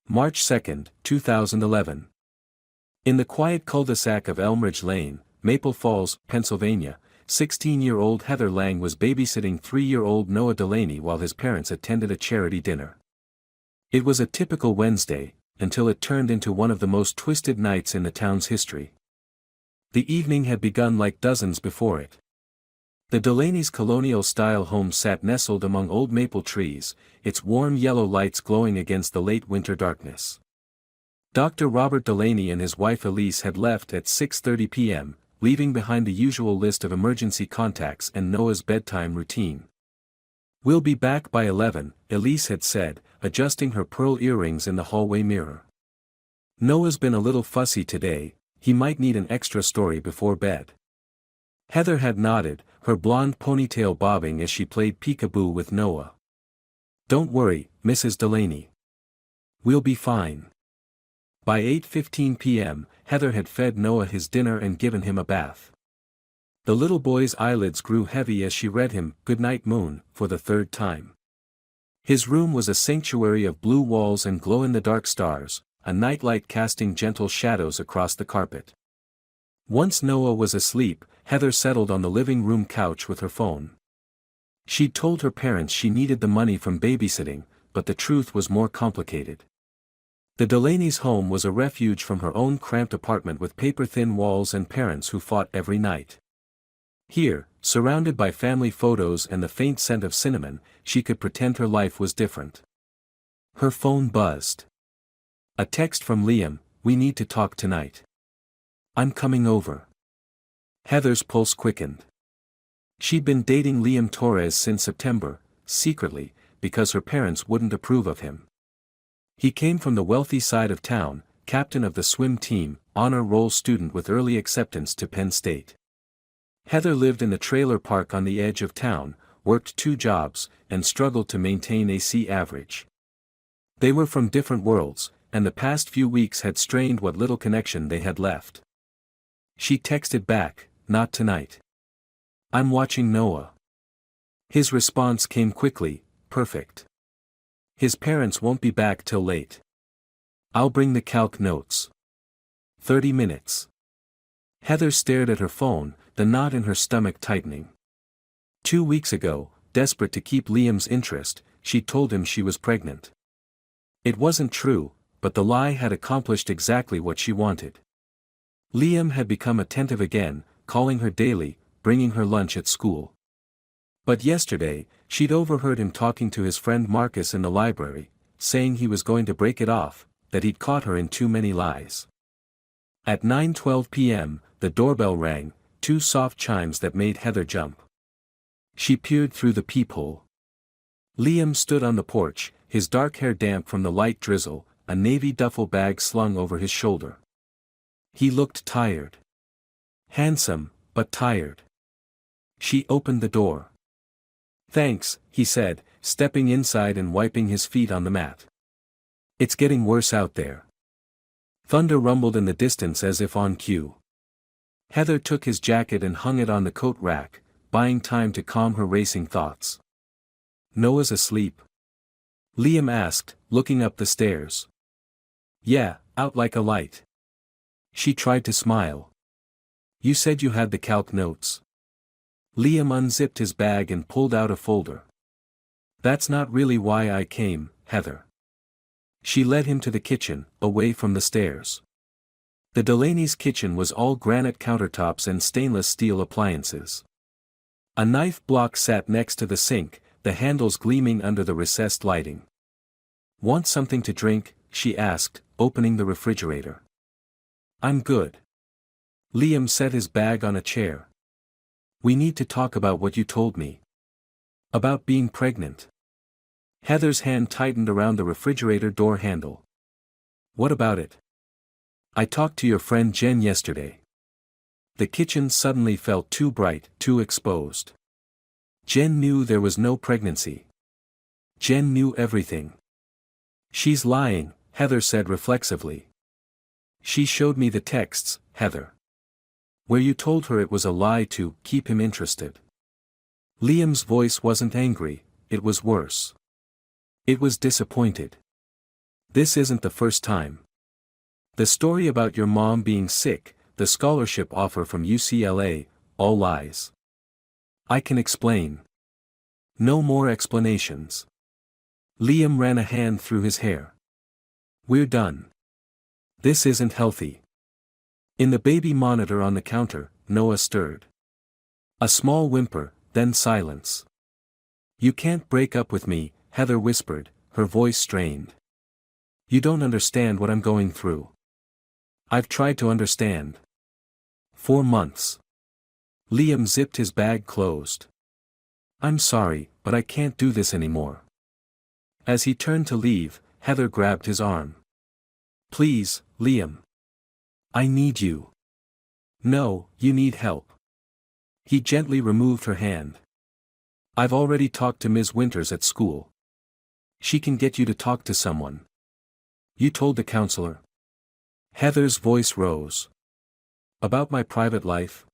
March 2, 2011. In the quiet cul-de-sac of Elmridge Lane, Maple Falls, Pennsylvania, 16-year-old Heather Lang was babysitting 3-year-old Noah Delaney while his parents attended a charity dinner. It was a typical Wednesday, until it turned into one of the most twisted nights in the town's history. The evening had begun like dozens before it. The Delaney's colonial-style home sat nestled among old maple trees, its warm yellow lights glowing against the late winter darkness. Dr. Robert Delaney and his wife Elise had left at 6:30 p.m., leaving behind the usual list of emergency contacts and Noah's bedtime routine. "We'll be back by 11, Elise had said, adjusting her pearl earrings in the hallway mirror. "Noah's been a little fussy today, he might need an extra story before bed." Heather had nodded, her blonde ponytail bobbing as she played peekaboo with Noah. "Don't worry, Mrs. Delaney. We'll be fine." By 8:15 p.m., Heather had fed Noah his dinner and given him a bath. The little boy's eyelids grew heavy as she read him "Goodnight Moon" for the third time. His room was a sanctuary of blue walls and glow-in-the-dark stars, a nightlight casting gentle shadows across the carpet. Once Noah was asleep, Heather settled on the living room couch with her phone. She'd told her parents she needed the money from babysitting, but the truth was more complicated. The Delaney's home was a refuge from her own cramped apartment with paper-thin walls and parents who fought every night. Here, surrounded by family photos and the faint scent of cinnamon, she could pretend her life was different. Her phone buzzed. A text from Liam: "We need to talk tonight. I'm coming over." Heather's pulse quickened. She'd been dating Liam Torres since September, secretly, because her parents wouldn't approve of him. He came from the wealthy side of town, captain of the swim team, honor roll student with early acceptance to Penn State. Heather lived in the trailer park on the edge of town, worked 2 jobs, and struggled to maintain a C average. They were from different worlds, and the past few weeks had strained what little connection they had left. She texted back, "Not tonight. I'm watching Noah." His response came quickly, "Perfect. His parents won't be back till late. I'll bring the calc notes." 30 minutes. Heather stared at her phone, the knot in her stomach tightening. 2 weeks ago, desperate to keep Liam's interest, she told him she was pregnant. It wasn't true, but the lie had accomplished exactly what she wanted. Liam had become attentive again, calling her daily, bringing her lunch at school. But yesterday, she'd overheard him talking to his friend Marcus in the library, saying he was going to break it off, that he'd caught her in too many lies. At 9:12 p.m., the doorbell rang, 2 soft chimes that made Heather jump. She peered through the peephole. Liam stood on the porch, his dark hair damp from the light drizzle, a navy duffel bag slung over his shoulder. He looked tired. Handsome, but tired. She opened the door. "Thanks," he said, stepping inside and wiping his feet on the mat. "It's getting worse out there." Thunder rumbled in the distance as if on cue. Heather took his jacket and hung it on the coat rack, buying time to calm her racing thoughts. "Noah's asleep?" Liam asked, looking up the stairs. "Yeah, out like a light." She tried to smile. "You said you had the calc notes." Liam unzipped his bag and pulled out a folder. "That's not really why I came, Heather." She led him to the kitchen, away from the stairs. The Delaney's kitchen was all granite countertops and stainless steel appliances. A knife block sat next to the sink, the handles gleaming under the recessed lighting. "Want something to drink?" she asked, opening the refrigerator. "I'm good." Liam set his bag on a chair. "We need to talk about what you told me. About being pregnant." Heather's hand tightened around the refrigerator door handle. "What about it?" "I talked to your friend Jen yesterday." The kitchen suddenly felt too bright, too exposed. Jen knew there was no pregnancy. Jen knew everything. "She's lying," Heather said reflexively. "She showed me the texts, Heather. Where you told her it was a lie to keep him interested." Liam's voice wasn't angry, it was worse. It was disappointed. This isn't the first time. The story about your mom being sick, the scholarship offer from UCLA, all lies. I can explain. No more explanations. Liam ran a hand through his hair. We're done. This isn't healthy. In the baby monitor on the counter, Noah stirred. A small whimper, then silence. You can't break up with me, Heather whispered, her voice strained. You don't understand what I'm going through. I've tried to understand. 4 months. Liam zipped his bag closed. I'm sorry, but I can't do this anymore. As he turned to leave, Heather grabbed his arm. Please, Liam. I need you. No, you need help. He gently removed her hand. I've already talked to Ms. Winters at school. She can get you to talk to someone. You told the counselor? Heather's voice rose. About my private life?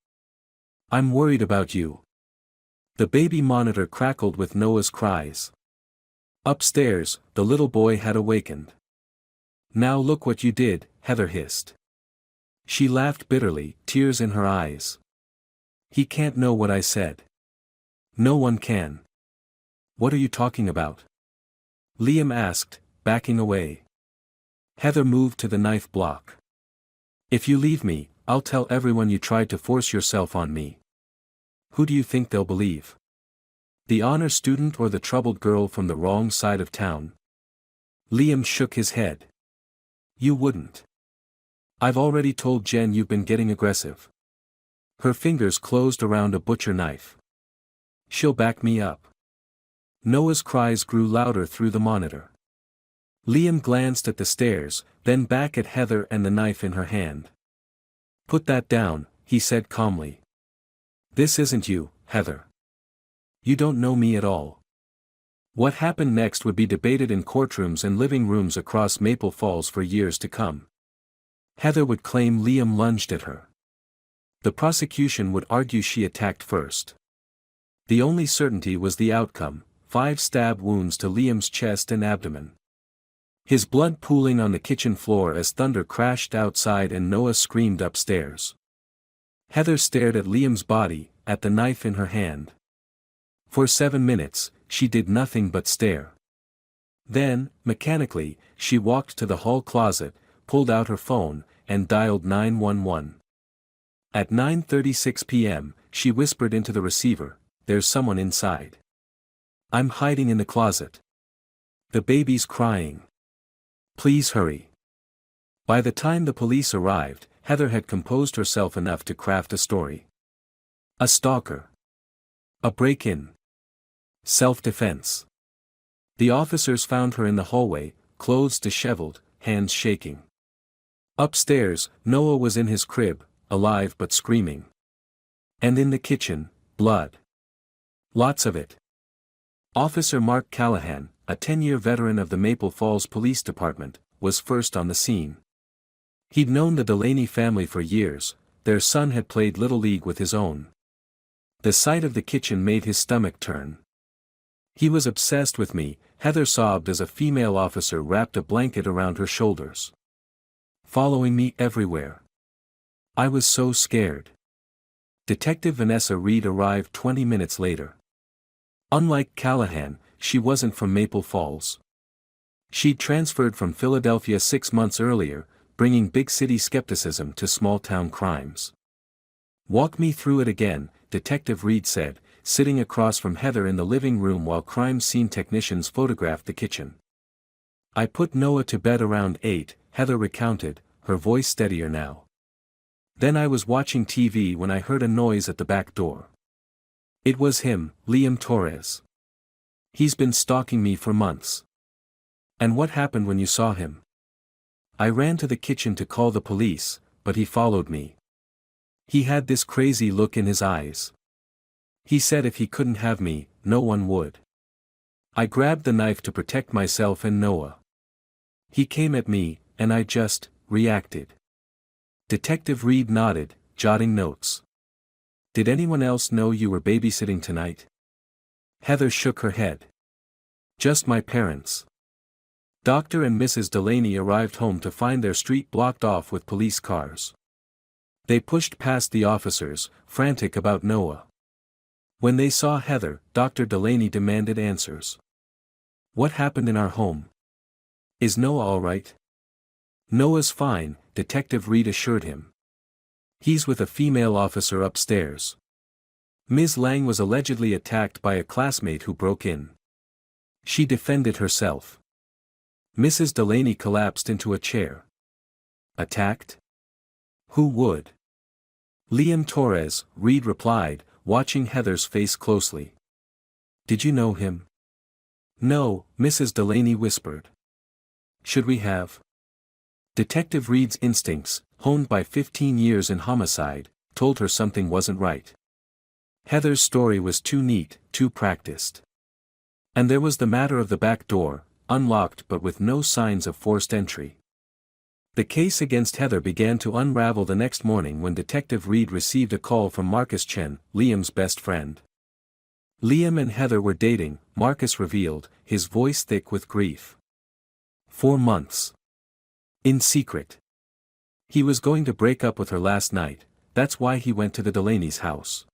I'm worried about you. The baby monitor crackled with Noah's cries. Upstairs, the little boy had awakened. Now look what you did, Heather hissed. She laughed bitterly, tears in her eyes. He can't know what I said. No one can. What are you talking about? Liam asked, backing away. Heather moved to the knife block. If you leave me, I'll tell everyone you tried to force yourself on me. Who do you think they'll believe? The honor student or the troubled girl from the wrong side of town? Liam shook his head. You wouldn't. I've already told Jen you've been getting aggressive. Her fingers closed around a butcher knife. She'll back me up. Noah's cries grew louder through the monitor. Liam glanced at the stairs, then back at Heather and the knife in her hand. Put that down, he said calmly. This isn't you, Heather. You don't know me at all. What happened next would be debated in courtrooms and living rooms across Maple Falls for years to come. Heather would claim Liam lunged at her. The prosecution would argue she attacked first. The only certainty was the outcome, 5 stab wounds to Liam's chest and abdomen. His blood pooling on the kitchen floor as thunder crashed outside and Noah screamed upstairs. Heather stared at Liam's body, at the knife in her hand. For 7 minutes, she did nothing but stare. Then, mechanically, she walked to the hall closet, pulled out her phone, and dialed 911. At 9:36 p.m., she whispered into the receiver, "There's someone inside. I'm hiding in the closet. The baby's crying. Please hurry." By the time the police arrived, Heather had composed herself enough to craft a story. A stalker. A break-in. Self-defense. The officers found her in the hallway, clothes disheveled, hands shaking. Upstairs, Noah was in his crib, alive but screaming. And in the kitchen, blood. Lots of it. Officer Mark Callahan, a 10-year veteran of the Maple Falls Police Department, was first on the scene. He'd known the Delaney family for years, their son had played Little League with his own. The sight of the kitchen made his stomach turn. He was obsessed with me, Heather sobbed as a female officer wrapped a blanket around her shoulders. Following me everywhere. I was so scared. Detective Vanessa Reed arrived 20 minutes later. Unlike Callahan, she wasn't from Maple Falls. She'd transferred from Philadelphia 6 months earlier, bringing big city skepticism to small-town crimes. Walk me through it again, Detective Reed said, sitting across from Heather in the living room while crime scene technicians photographed the kitchen. I put Noah to bed around 8, Heather recounted, her voice steadier now. Then I was watching TV when I heard a noise at the back door. It was him, Liam Torres. He's been stalking me for months. And what happened when you saw him? I ran to the kitchen to call the police, but he followed me. He had this crazy look in his eyes. He said if he couldn't have me, no one would. I grabbed the knife to protect myself and Noah. He came at me, and I just reacted. Detective Reed nodded, jotting notes. Did anyone else know you were babysitting tonight? Heather shook her head. Just my parents. Dr. and Mrs. Delaney arrived home to find their street blocked off with police cars. They pushed past the officers, frantic about Noah. When they saw Heather, Dr. Delaney demanded answers. "What happened in our home? Is Noah all right?" "Noah's fine," Detective Reed assured him. "He's with a female officer upstairs. Ms. Lang was allegedly attacked by a classmate who broke in. She defended herself." Mrs. Delaney collapsed into a chair. "Attacked? Who would?" "Liam Torres," Reed replied, watching Heather's face closely. "Did you know him?" "No," Mrs. Delaney whispered. "Should we have?" Detective Reed's instincts, honed by 15 years in homicide, told her something wasn't right. Heather's story was too neat, too practiced. And there was the matter of the back door, unlocked but with no signs of forced entry. The case against Heather began to unravel the next morning when Detective Reed received a call from Marcus Chen, Liam's best friend. Liam and Heather were dating, Marcus revealed, his voice thick with grief. 4 months. In secret. He was going to break up with her last night, that's why he went to the Delaney's house.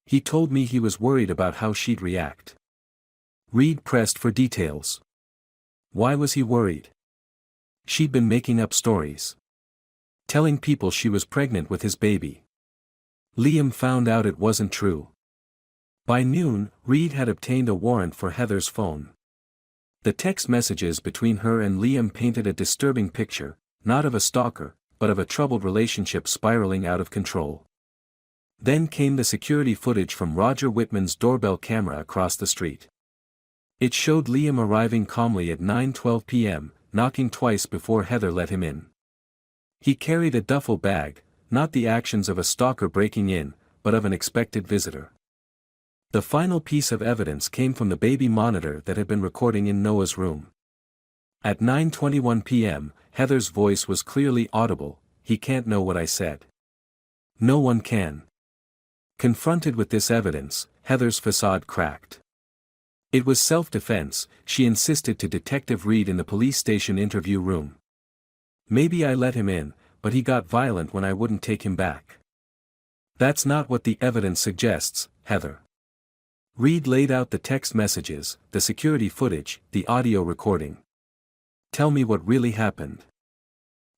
He told me he was worried about how she'd react. Reed pressed for details. Why was he worried? She'd been making up stories. Telling people she was pregnant with his baby. Liam found out it wasn't true. By noon, Reed had obtained a warrant for Heather's phone. The text messages between her and Liam painted a disturbing picture, not of a stalker, but of a troubled relationship spiraling out of control. Then came the security footage from Roger Whitman's doorbell camera across the street. It showed Liam arriving calmly at 9:12 p.m., knocking twice before Heather let him in. He carried a duffel bag, not the actions of a stalker breaking in, but of an expected visitor. The final piece of evidence came from the baby monitor that had been recording in Noah's room. At 9:21 p.m., Heather's voice was clearly audible. "He can't know what I said." No one can. Confronted with this evidence, Heather's facade cracked. It was self-defense, she insisted to Detective Reed in the police station interview room. "Maybe I let him in, but he got violent when I wouldn't take him back." "That's not what the evidence suggests, Heather." Reed laid out the text messages, the security footage, the audio recording. "Tell me what really happened."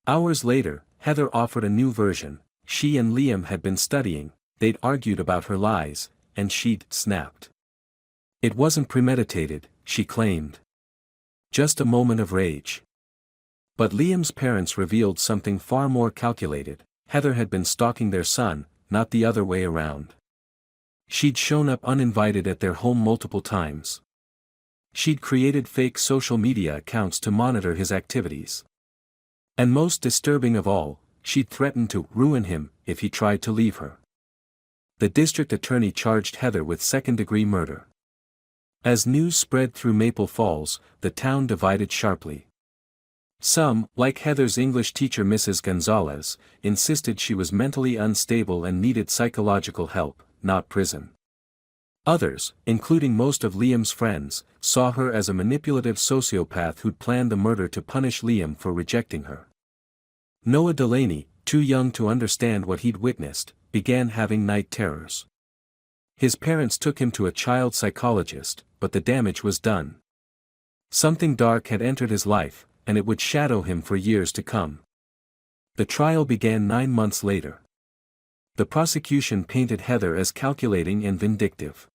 Hours later, Heather offered a new version. She and Liam had been studying, they'd argued about her lies, and she'd snapped. It wasn't premeditated, she claimed. Just a moment of rage. But Liam's parents revealed something far more calculated. Heather had been stalking their son, not the other way around. She'd shown up uninvited at their home multiple times. She'd created fake social media accounts to monitor his activities. And most disturbing of all, she'd threatened to ruin him if he tried to leave her. The district attorney charged Heather with second-degree murder. As news spread through Maple Falls, the town divided sharply. Some, like Heather's English teacher Mrs. Gonzalez, insisted she was mentally unstable and needed psychological help, not prison. Others, including most of Liam's friends, saw her as a manipulative sociopath who'd planned the murder to punish Liam for rejecting her. Noah Delaney, too young to understand what he'd witnessed, began having night terrors. His parents took him to a child psychologist, but the damage was done. Something dark had entered his life, and it would shadow him for years to come. The trial began 9 months later. The prosecution painted Heather as calculating and vindictive.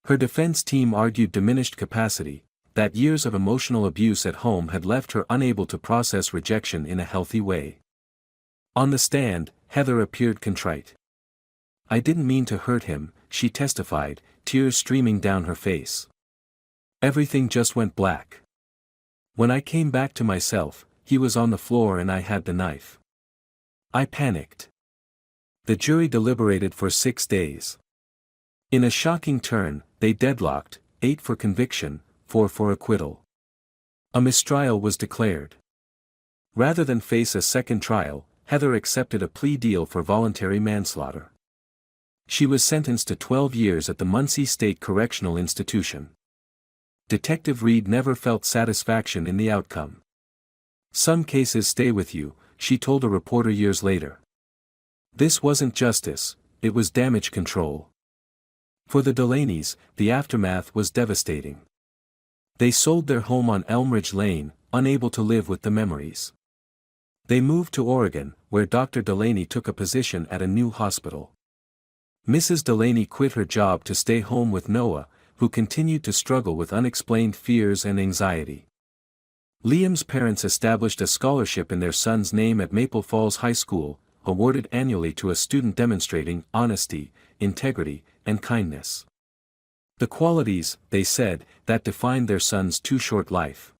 Her defense team argued diminished capacity, that years of emotional abuse at home had left her unable to process rejection in a healthy way. On the stand, Heather appeared contrite. "I didn't mean to hurt him," she testified, tears streaming down her face. "Everything just went black. When I came back to myself, he was on the floor and I had the knife. I panicked." The jury deliberated for 6 days. In a shocking turn, they deadlocked, 8 for conviction, 4 for acquittal. A mistrial was declared. Rather than face a second trial, Heather accepted a plea deal for voluntary manslaughter. She was sentenced to 12 years at the Muncie State Correctional Institution. Detective Reed never felt satisfaction in the outcome. "Some cases stay with you," she told a reporter years later. "This wasn't justice, it was damage control." For the Delaneys, the aftermath was devastating. They sold their home on Elmridge Lane, unable to live with the memories. They moved to Oregon, where Dr. Delaney took a position at a new hospital. Mrs. Delaney quit her job to stay home with Noah, who continued to struggle with unexplained fears and anxiety. Liam's parents established a scholarship in their son's name at Maple Falls High School, awarded annually to a student demonstrating honesty, integrity, and kindness. The qualities, they said, that defined their son's too short life.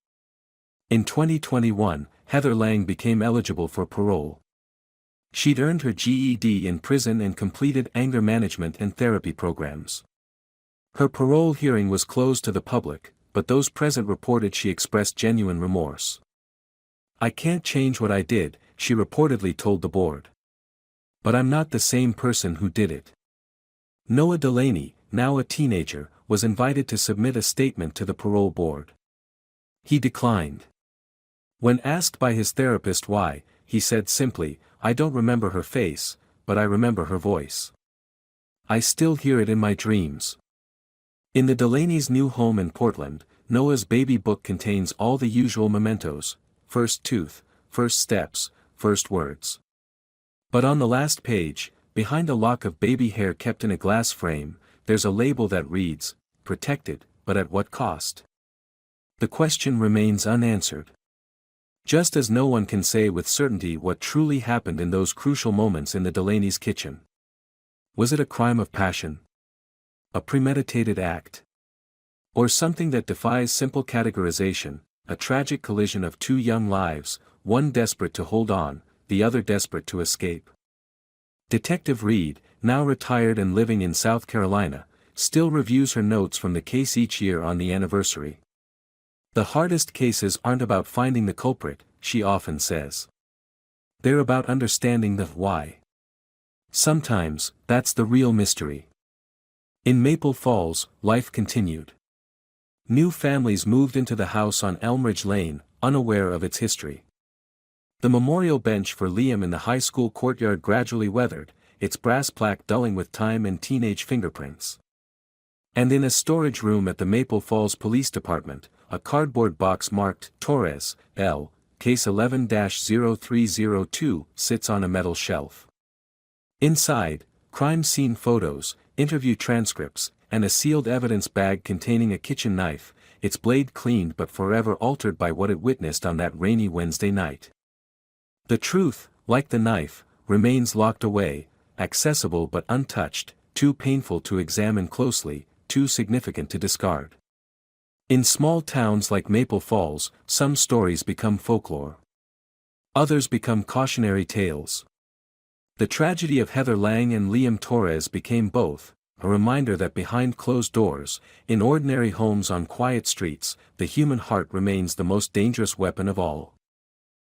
In 2021, Heather Lang became eligible for parole. She'd earned her GED in prison and completed anger management and therapy programs. Her parole hearing was closed to the public, but those present reported she expressed genuine remorse. "I can't change what I did," she reportedly told the board. "But I'm not the same person who did it." Noah Delaney, now a teenager, was invited to submit a statement to the parole board. He declined. When asked by his therapist why, he said simply, "I don't remember her face, but I remember her voice. I still hear it in my dreams." In the Delaney's new home in Portland, Noah's baby book contains all the usual mementos: first tooth, first steps, first words. But on the last page, behind a lock of baby hair kept in a glass frame, there's a label that reads, "Protected, but at what cost?" The question remains unanswered. Just as no one can say with certainty what truly happened in those crucial moments in the Delaney's kitchen. Was it a crime of passion? A premeditated act? Or something that defies simple categorization, a tragic collision of two young lives, one desperate to hold on, the other desperate to escape? Detective Reed, now retired and living in South Carolina, still reviews her notes from the case each year on the anniversary. "The hardest cases aren't about finding the culprit," she often says. "They're about understanding the why. Sometimes, that's the real mystery." In Maple Falls, life continued. New families moved into the house on Elmridge Lane, unaware of its history. The memorial bench for Liam in the high school courtyard gradually weathered, its brass plaque dulling with time and teenage fingerprints. And in a storage room at the Maple Falls Police Department, a cardboard box marked Torres, L, Case 11-0302 sits on a metal shelf. Inside, crime scene photos, interview transcripts, and a sealed evidence bag containing a kitchen knife, its blade cleaned but forever altered by what it witnessed on that rainy Wednesday night. The truth, like the knife, remains locked away, accessible but untouched, too painful to examine closely, too significant to discard. In small towns like Maple Falls, some stories become folklore. Others become cautionary tales. The tragedy of Heather Lang and Liam Torres became both, a reminder that behind closed doors, in ordinary homes on quiet streets, the human heart remains the most dangerous weapon of all.